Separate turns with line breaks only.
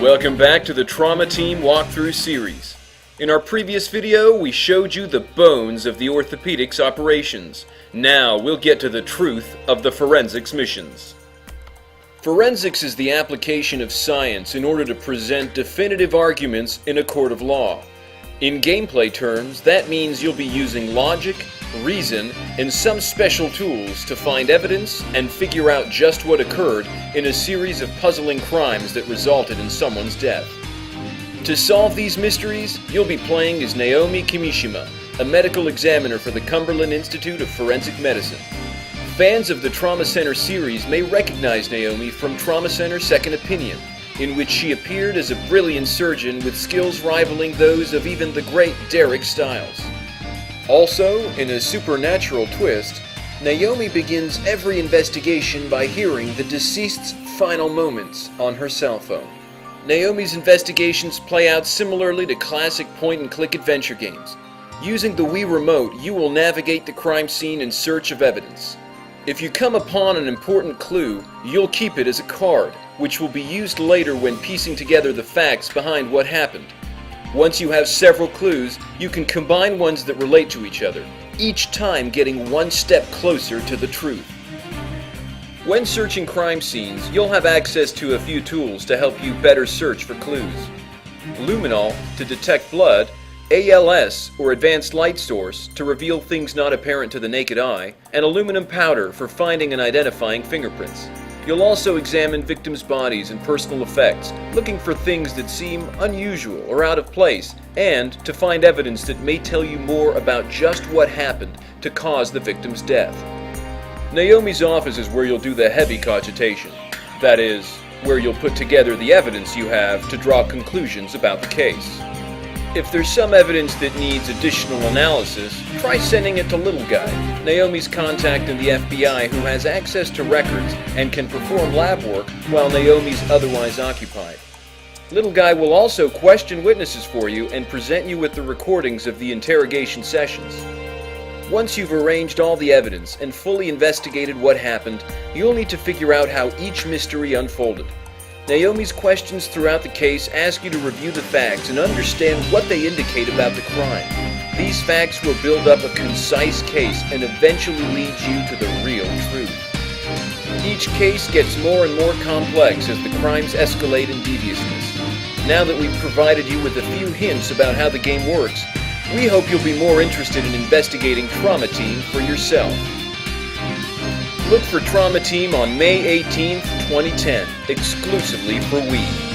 Welcome back to the Trauma Team Walkthrough series. In our previous video, we showed you the bones of the orthopedics operations. Now we'll get to the truth of the forensics missions. Forensics is the application of science in order to present definitive arguments in a court of law. In gameplay terms, that means you'll be using logic, reason, and some special tools to find evidence and figure out just what occurred in a series of puzzling crimes that resulted in someone's death. To solve these mysteries, you'll be playing as Naomi Kimishima, a medical examiner for the Cumberland Institute of Forensic Medicine. Fans of the Trauma Center series may recognize Naomi from Trauma Center Second Opinion, in which she appeared as a brilliant surgeon with skills rivaling those of even the great Derek Stiles. Also, in a supernatural twist, Naomi begins every investigation by hearing the deceased's final moments on her cell phone. Naomi's investigations play out similarly to classic point-and-click adventure games. Using the Wii Remote, you will navigate the crime scene in search of evidence. If you come upon an important clue, you'll keep it as a card, which will be used later when piecing together the facts behind what happened. Once you have several clues, you can combine ones that relate to each other, each time getting one step closer to the truth. When searching crime scenes, you'll have access to a few tools to help you better search for clues. Luminol to detect blood, ALS or Advanced Light Source to reveal things not apparent to the naked eye, and aluminum powder for finding and identifying fingerprints. You'll also examine victims' bodies and personal effects, looking for things that seem unusual or out of place, and to find evidence that may tell you more about just what happened to cause the victim's death. Naomi's office is where you'll do the heavy cogitation. That is, where you'll put together the evidence you have to draw conclusions about the case. If there's some evidence that needs additional analysis, try sending it to Little Guy, Naomi's contact in the FBI who has access to records and can perform lab work while Naomi's otherwise occupied. Little Guy will also question witnesses for you and present you with the recordings of the interrogation sessions. Once you've arranged all the evidence and fully investigated what happened, you'll need to figure out how each mystery unfolded. Naomi's questions throughout the case ask you to review the facts and understand what they indicate about the crime. These facts will build up a concise case and eventually lead you to the real truth. Each case gets more and more complex as the crimes escalate in deviousness. Now that we've provided you with a few hints about how the game works, we hope you'll be more interested in investigating Trauma Team for yourself. Look for Trauma Team on May 18th, 2010, exclusively for Wii.